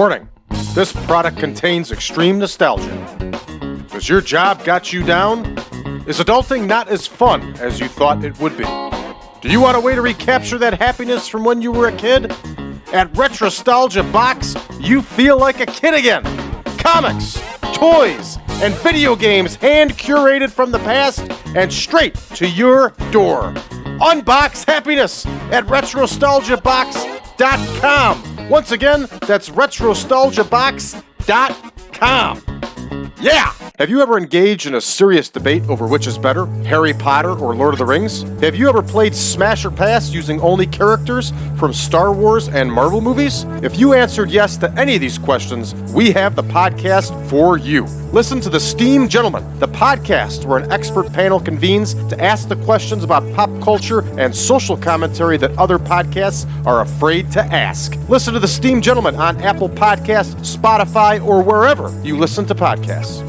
Warning, this product contains extreme nostalgia. Has your job got you down? Is adulting not as fun as you thought it would be? Do you want a way to recapture that happiness from when you were a kid? At Retrostalgia Box, you feel like a kid again. Comics, toys, and video games hand-curated from the past and straight to your door. Unbox happiness at retrostalgiabox.com. Once again, that's retrostalgiabox.com. Yeah! Have you ever engaged in a serious debate over which is better, Harry Potter or Lord of the Rings? Have you ever played Smash or Pass using only characters from Star Wars and Marvel movies? If you answered yes to any of these questions, we have the podcast for you. Listen to The Steam Gentleman, the podcast where an expert panel convenes to ask the questions about pop culture and social commentary that other podcasts are afraid to ask. Listen to The Steam Gentleman on Apple Podcasts, Spotify, or wherever you listen to podcasts.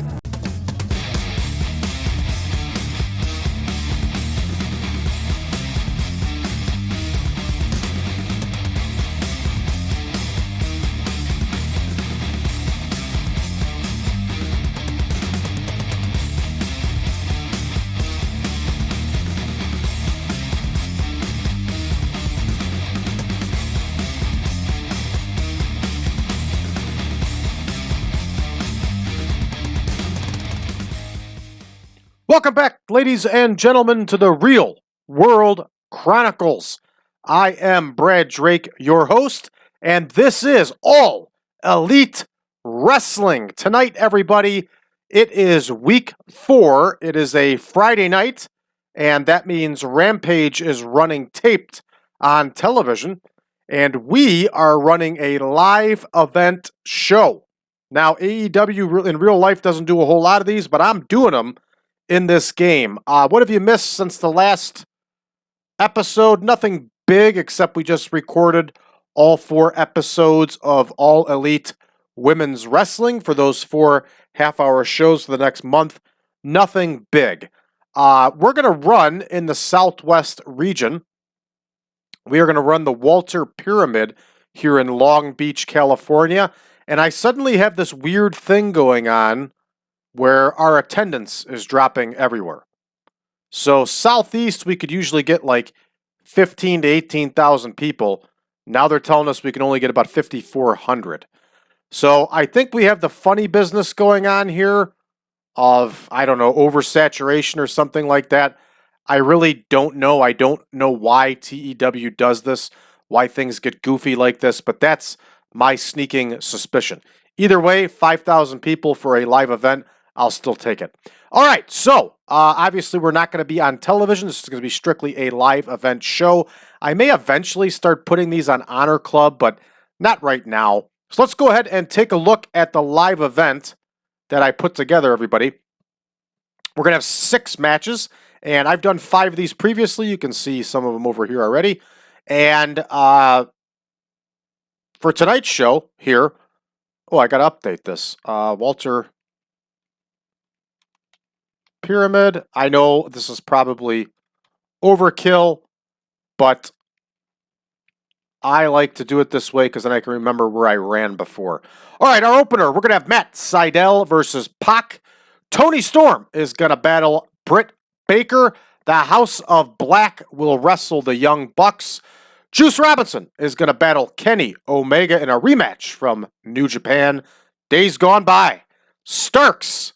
Welcome back, ladies and gentlemen, to the Real World Chronicles. I am Brad Drake, your host, and this is All Elite Wrestling. Tonight, everybody, it is week 4. It is a Friday night, and that means Rampage is running taped on television, and we are running a live event show. Now, AEW in real life doesn't do a whole lot of these, but I'm doing them in this game. What have you missed since the last episode? Nothing big, except we just recorded all 4 episodes of All Elite Women's Wrestling for those 4 half-hour shows for the next month. Nothing big. We're going to run in the Southwest region. We are going to run the Walter Pyramid here in Long Beach, California. And I suddenly have this weird thing going on where our attendance is dropping everywhere. So Southeast, we could usually get like 15 to 18,000 people. Now they're telling us we can only get about 5,400. So I think we have the funny business going on here of, I don't know, oversaturation or something like that. I really don't know. I don't know why TEW does this, why things get goofy like this, but that's my sneaking suspicion. Either way, 5,000 people for a live event, I'll still take it. All right, so obviously we're not going to be on television. This is going to be strictly a live event show. I may eventually start putting these on Honor Club, but not right now. So let's go ahead and take a look at the live event that I put together, everybody. We're going to have 6 matches, and I've done 5 of these previously. You can see some of them over here already. And for tonight's show here, I got to update this. Walter Pyramid. I know this is probably overkill, but I like to do it this way because then I can remember where I ran before. All right, our opener, we're going to have Matt Sydal versus Pac. Toni Storm is going to battle Britt Baker. The House of Black will wrestle the Young Bucks. Juice Robinson is going to battle Kenny Omega in a rematch from New Japan. Days Gone By. Starks.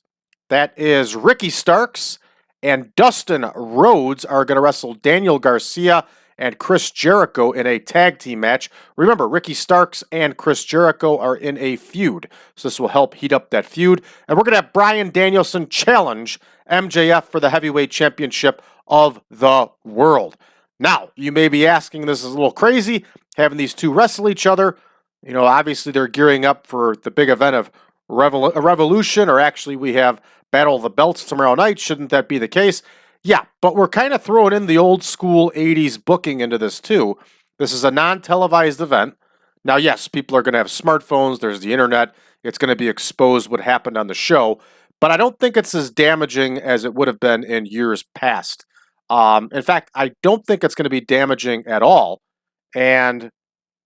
That is Ricky Starks and Dustin Rhodes are going to wrestle Daniel Garcia and Chris Jericho in a tag team match. Remember, Ricky Starks and Chris Jericho are in a feud, so this will help heat up that feud. And we're going to have Bryan Danielson challenge MJF for the heavyweight championship of the world. Now, you may be asking, this is a little crazy, having these two wrestle each other. You know, obviously they're gearing up for the big event of Revolution, or actually we have Battle of the Belts tomorrow night. Shouldn't that be the case? Yeah, but we're kind of throwing in the old school 80s booking into this too. This is a non-televised event. Now, yes, people are going to have smartphones. There's the internet. It's going to be exposed what happened on the show. But I don't think it's as damaging as it would have been in years past. In fact, I don't think it's going to be damaging at all. And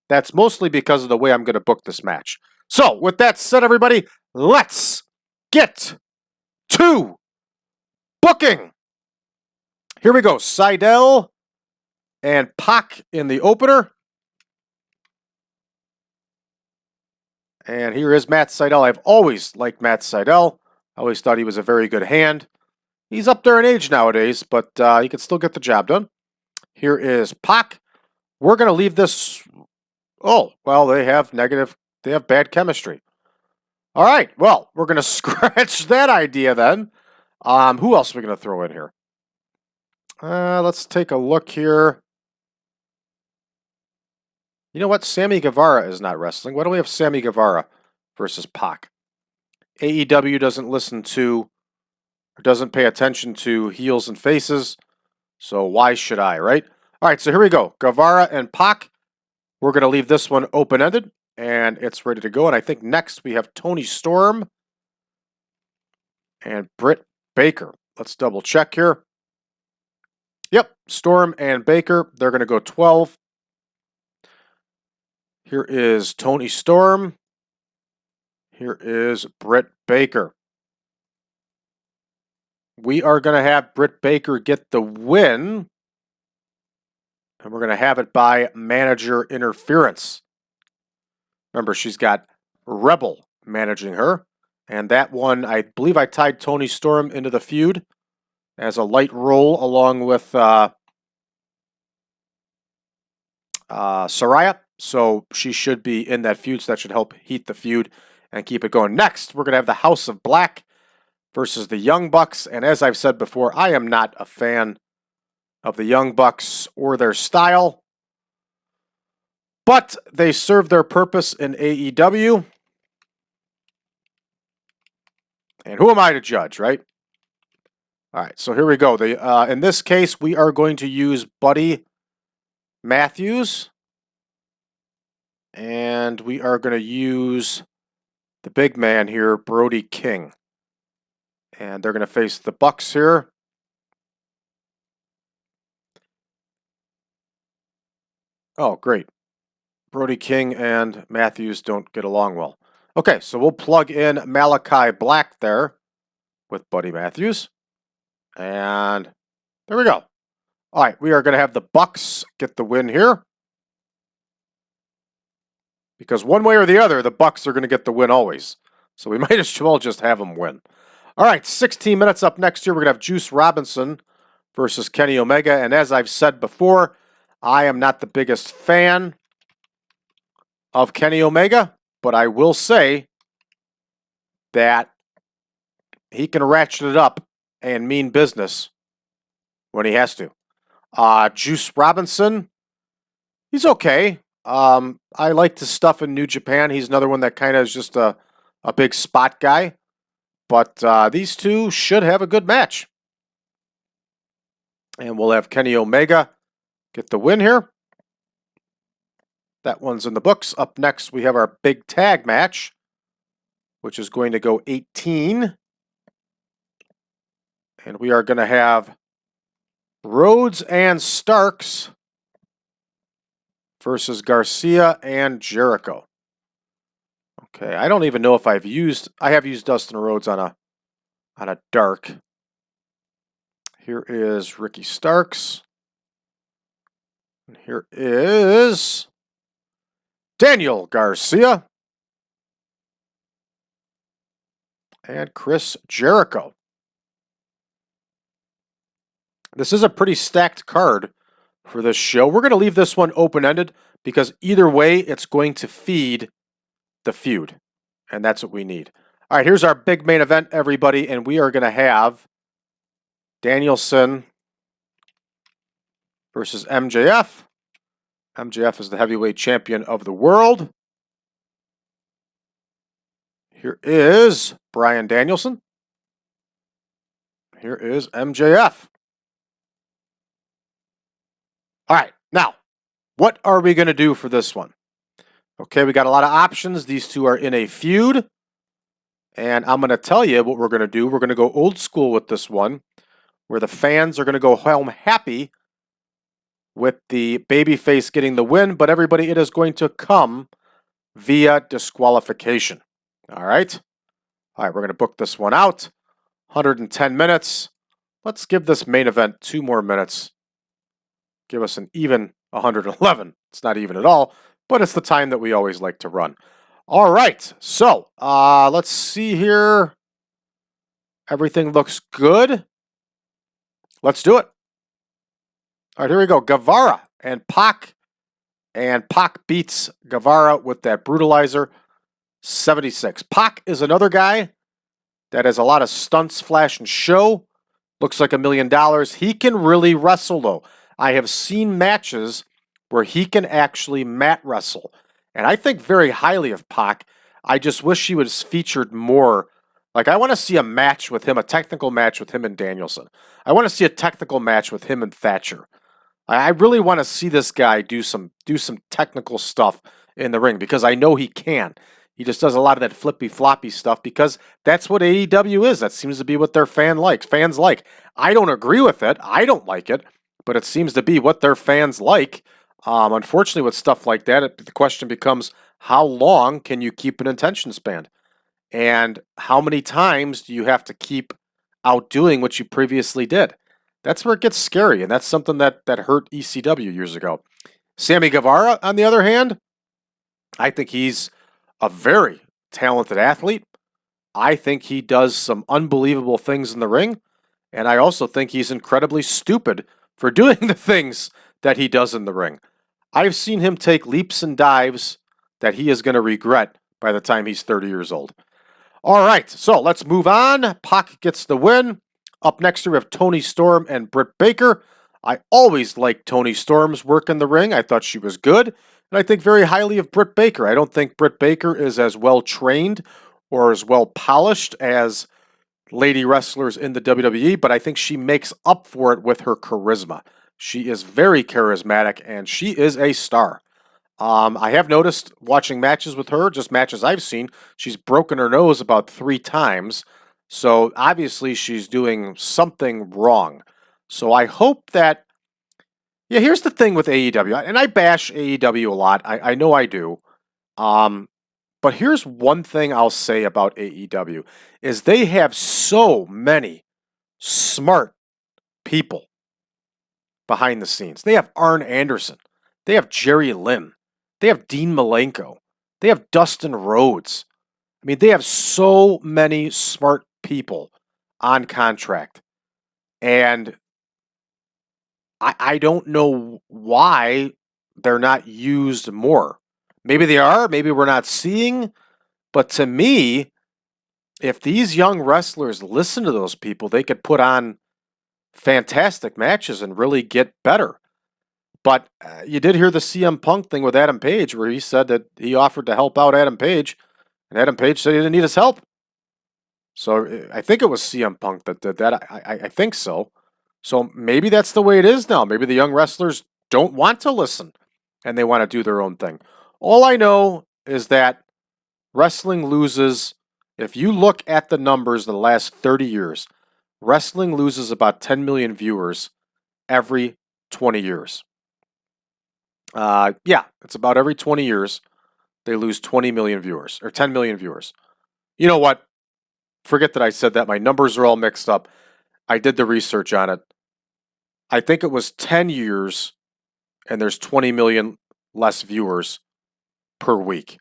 that's mostly because of the way I'm going to book this match. So, with that said, everybody, let's get to booking. Here we go. Sydal and Pac in the opener. And here is Matt Sydal. I've always liked Matt Sydal. I always thought he was a very good hand. He's up there in age nowadays, but he can still get the job done. Here is Pac. We're going to leave this. Oh, well, they have bad chemistry. All right, well, we're going to scratch that idea then. Who else are we going to throw in here? Let's take a look here. You know what? Sammy Guevara is not wrestling. Why don't we have Sammy Guevara versus Pac? AEW doesn't listen to, or doesn't pay attention to heels and faces, so why should I, right? All right, so here we go. Guevara and Pac. We're going to leave this one open-ended, and it's ready to go. And I think next we have Toni Storm and Britt Baker. Let's double check here. Yep, Storm and Baker. They're going to go 12. Here is Toni Storm. Here is Britt Baker. We are going to have Britt Baker get the win. And we're going to have it by manager interference. Remember, she's got Rebel managing her. And that one, I believe I tied Toni Storm into the feud as a light roll along with Saraya. So she should be in that feud, so that should help heat the feud and keep it going. Next, we're going to have the House of Black versus the Young Bucks. And as I've said before, I am not a fan of the Young Bucks or their style. But they serve their purpose in AEW. And who am I to judge, right? All right, so here we go. In this case, we are going to use Buddy Matthews. And we are going to use the big man here, Brody King. And they're going to face the Bucks here. Oh, great. Brody King and Matthews don't get along well. Okay, so we'll plug in Malachi Black there with Buddy Matthews. And there we go. All right, we are going to have the Bucks get the win here. Because one way or the other, the Bucks are going to get the win always. So we might as well just have them win. All right, 16 minutes up next year. We're going to have Juice Robinson versus Kenny Omega. And as I've said before, I am not the biggest fan of Kenny Omega, but I will say that he can ratchet it up and mean business when he has to. Juice Robinson, he's okay. I liked his stuff in New Japan. He's another one that kind of is just a big spot guy. But these two should have a good match. And we'll have Kenny Omega get the win here. That one's in the books. Up next, we have our big tag match, which is going to go 18. And we are going to have Rhodes and Starks versus Garcia and Jericho. Okay, I don't even know if I have used Dustin Rhodes on a dark. Here is Ricky Starks. And here is Daniel Garcia and Chris Jericho. This is a pretty stacked card for this show. We're going to leave this one open-ended because either way, it's going to feed the feud. And that's what we need. All right, here's our big main event, everybody. And we are going to have Danielson versus MJF. MJF is the heavyweight champion of the world. Here is Bryan Danielson. Here is MJF. All right, now, what are we going to do for this one? Okay, we got a lot of options. These two are in a feud. And I'm going to tell you what we're going to do. We're going to go old school with this one, where the fans are going to go home happy with the babyface getting the win, but everybody, it is going to come via disqualification. All right. All right, we're going to book this one out. 110 minutes. Let's give this main event 2 more minutes. Give us an even 111. It's not even at all, but it's the time that we always like to run. All right, so let's see here. Everything looks good. Let's do it. All right, here we go. Guevara and Pac. And Pac beats Guevara with that brutalizer. 76. Pac is another guy that has a lot of stunts, flash, and show. Looks like $1 million. He can really wrestle, though. I have seen matches where he can actually mat wrestle. And I think very highly of Pac. I just wish he was featured more. Like, I want to see a match with him, a technical match with him and Danielson. I want to see a technical match with him and Thatcher. I really want to see this guy do some technical stuff in the ring because I know he can. He just does a lot of that flippy floppy stuff because that's what AEW is. That seems to be what their fans like. I don't agree with it. I don't like it, but it seems to be what their fans like. Unfortunately, with stuff like that, the question becomes, how long can you keep an attention span? And how many times do you have to keep outdoing what you previously did? That's where it gets scary, and that's something that hurt ECW years ago. Sammy Guevara, on the other hand, I think he's a very talented athlete. I think he does some unbelievable things in the ring, and I also think he's incredibly stupid for doing the things that he does in the ring. I've seen him take leaps and dives that he is going to regret by the time he's 30 years old. All right, so let's move on. Pac gets the win. Up next, we have Toni Storm and Britt Baker. I always liked Toni Storm's work in the ring. I thought she was good, and I think very highly of Britt Baker. I don't think Britt Baker is as well trained or as well polished as lady wrestlers in the WWE, but I think she makes up for it with her charisma. She is very charismatic, and she is a star. I have noticed watching matches with her, just matches I've seen, she's broken her nose about 3 times. So obviously she's doing something wrong. So I hope that, yeah, here's the thing with AEW, and I bash AEW a lot. I know I do. But here's one thing I'll say about AEW is they have so many smart people behind the scenes. They have Arn Anderson. They have Jerry Lynn. They have Dean Malenko. They have Dustin Rhodes. I mean, they have so many smart people on contract. And I don't know why they're not used more. Maybe they are. Maybe we're not seeing. But to me, if these young wrestlers listen to those people, they could put on fantastic matches and really get better. But you did hear the CM Punk thing with Adam Page where he said that he offered to help out Adam Page, and Adam Page said he didn't need his help. So I think it was CM Punk that did that. I think so. So maybe that's the way it is now. Maybe the young wrestlers don't want to listen and they want to do their own thing. All I know is that wrestling loses. If you look at the numbers in the last 30 years, wrestling loses about 10 million viewers every 20 years. Yeah, it's about every 20 years they lose 20 million viewers or 10 million viewers. You know what? Forget that I said that. My numbers are all mixed up. I did the research on it. I think it was 10 years and there's 20 million less viewers per week.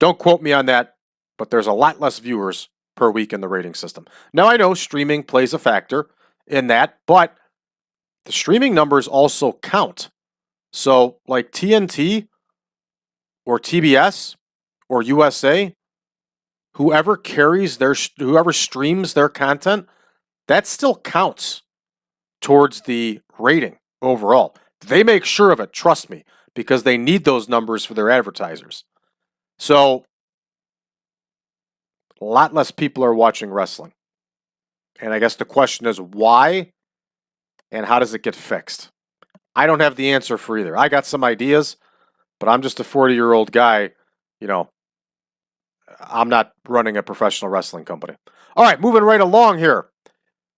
Don't quote me on that, but there's a lot less viewers per week in the rating system. Now, I know streaming plays a factor in that, but the streaming numbers also count. So, like TNT or TBS or USA, whoever streams their content, that still counts towards the rating overall. They make sure of it, trust me, because they need those numbers for their advertisers. So, a lot less people are watching wrestling. And I guess the question is why and how does it get fixed? I don't have the answer for either. I got some ideas, but I'm just a 40-year-old guy. You know, I'm not running a professional wrestling company. All right, moving right along here.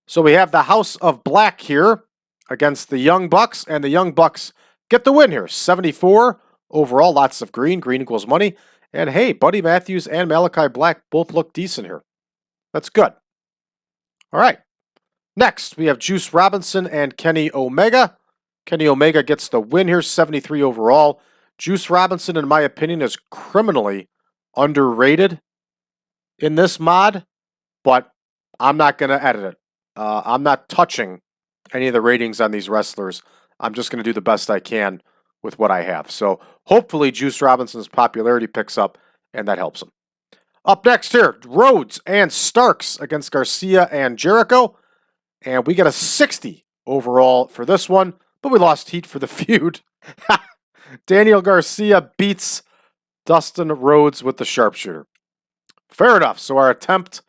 So we have the House of Black here against the Young Bucks, and the Young Bucks get the win here. 74 overall, lots of green. Green equals money. And hey, Buddy Matthews and Malachi Black both look decent here. That's good. All right. Next, we have Juice Robinson and Kenny Omega. Kenny Omega gets the win here, 73 overall. Juice Robinson, in my opinion, is criminally underrated in this mod, but I'm not going to edit it. I'm not touching any of the ratings on these wrestlers. I'm just going to do the best I can with what I have. So hopefully Juice Robinson's popularity picks up, and that helps him. Up next here, Rhodes and Starks against Garcia and Jericho. And we got a 60 overall for this one, but we lost heat for the feud. Daniel Garcia beats Dustin Rhodes with the sharpshooter. Fair enough. So our attempt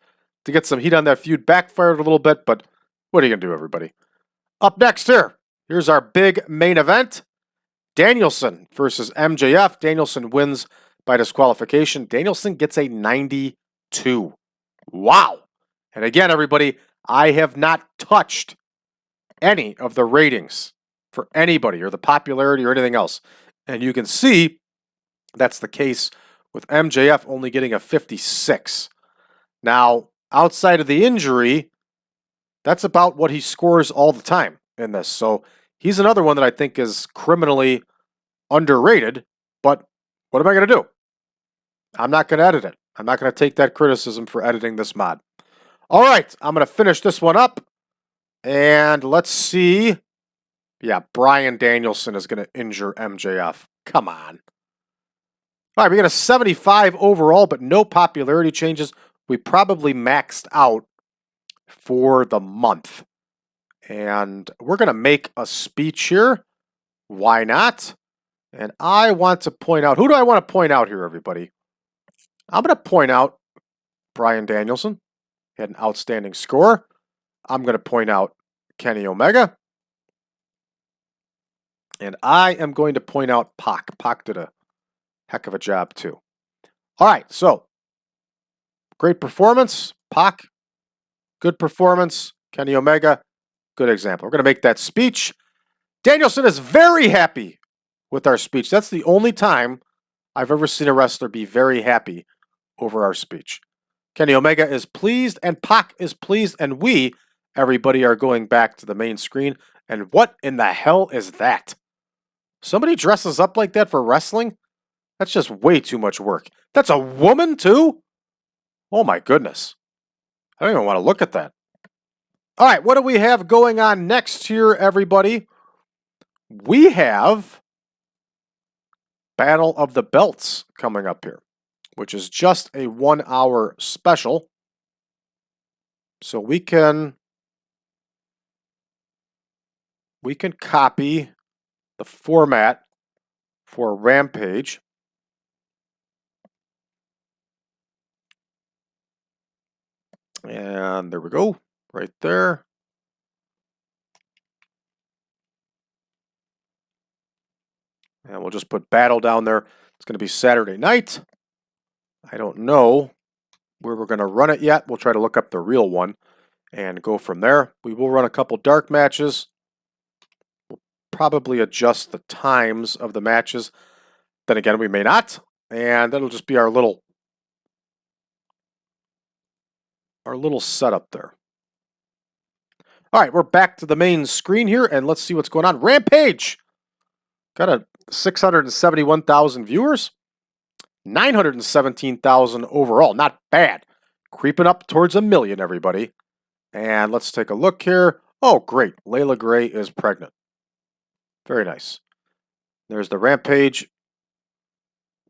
to get some heat on that feud backfired a little bit, but what are you going to do, everybody? Up next here, here's our big main event. Danielson versus MJF. Danielson wins by disqualification. Danielson gets a 92. Wow. And again, everybody, I have not touched any of the ratings for anybody or the popularity or anything else. And you can see that's the case with MJF only getting a 56. Now, outside of the injury, that's about what he scores all the time in this. So he's another one that I think is criminally underrated, but what am I going to do? I'm not going to edit it. I'm not going to take that criticism for editing this mod. All right, I'm going to finish this one up, and let's see. Yeah, Bryan Danielson is going to injure MJF. Come on. All right, we got a 75 overall, but no popularity changes. We probably maxed out for the month. And we're going to make a speech here. Why not? And I want to point out, who do I want to point out here, everybody? I'm going to point out Bryan Danielson. He had an outstanding score. I'm going to point out Kenny Omega. And I am going to point out Pac. Pac did a heck of a job, too. All right, so great performance. Pac, good performance. Kenny Omega, good example. We're going to make that speech. Danielson is very happy with our speech. That's the only time I've ever seen a wrestler be very happy over our speech. Kenny Omega is pleased, and Pac is pleased, and we, everybody, are going back to the main screen. And what in the hell is that? Somebody dresses up like that for wrestling? That's just way too much work. That's a woman, too? Oh, my goodness. I don't even want to look at that. All right, what do we have going on next here, everybody? We have Battle of the Belts coming up here, which is just a 1-hour special. So we can copy the format for Rampage. And there we go, right there. And we'll just put Battle down there. It's going to be Saturday night. I don't know where we're going to run it yet. We'll try to look up the real one and go from there. We will run a couple dark matches. We'll probably adjust the times of the matches. Then again, we may not. And that'll just be our little setup there. All right, we're back to the main screen here, and let's see what's going on. Rampage! Got a 671,000 viewers. 917,000 overall. Not bad. Creeping up towards 1 million, everybody. And let's take a look here. Oh, great. Layla Gray is pregnant. Very nice. There's the Rampage.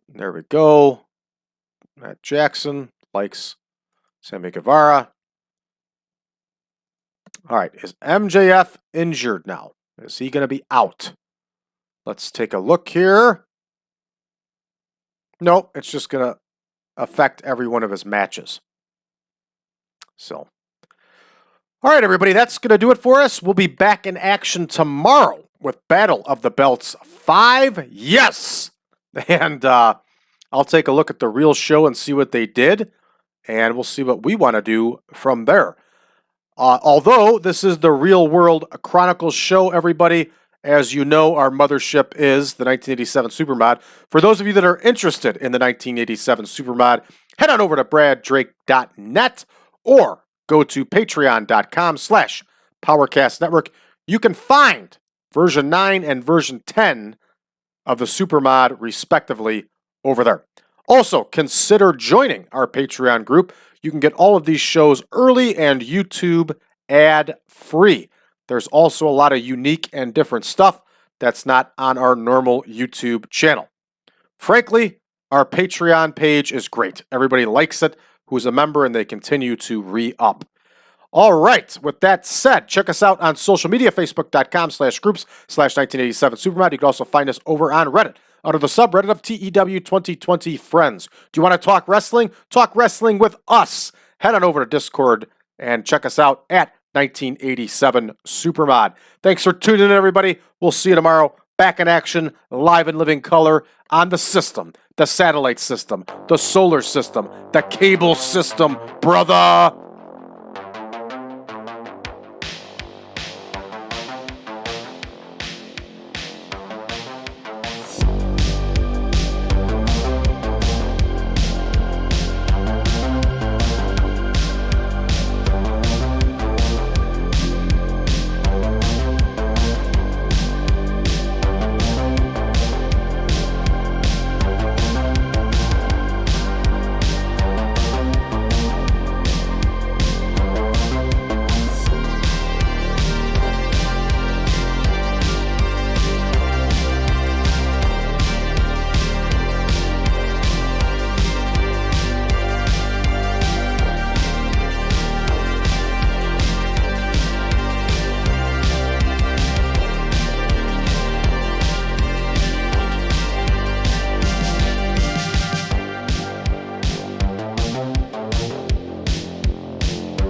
There we go. Matt Jackson likes Sammy Guevara. All right. Is MJF injured now? Is he going to be out? Let's take a look here. Nope, it's just going to affect every one of his matches. So, all right, everybody, that's going to do it for us. We'll be back in action tomorrow with Battle of the Belts 5. Yes! And I'll take a look at the real show and see what they did, and we'll see what we want to do from there. Although this is the Real World Chronicles show, everybody, As you know, our mothership is the 1987 Supermod. For those of you that are interested in the 1987 Supermod, head on over to braddrake.net or go to patreon.com/PowerCast Network. You can find version 9 and version 10 of the Supermod, respectively, over there. Also, consider joining our Patreon group. You can get all of these shows early and YouTube ad-free. There's also a lot of unique and different stuff that's not on our normal YouTube channel. Frankly, our Patreon page is great. Everybody likes it who's a member, and they continue to re-up. All right, with that said, check us out on social media, facebook.com/groups/1987 Supermod. You can also find us over on Reddit under the subreddit of TEW 2020 Friends. Do you want to talk wrestling? Talk wrestling with us. Head on over to Discord and check us out at 1987 Supermod. Thanks for tuning in, everybody. We'll see you tomorrow. Back in action, live in living color on the system, the satellite system, the solar system, the cable system, brother.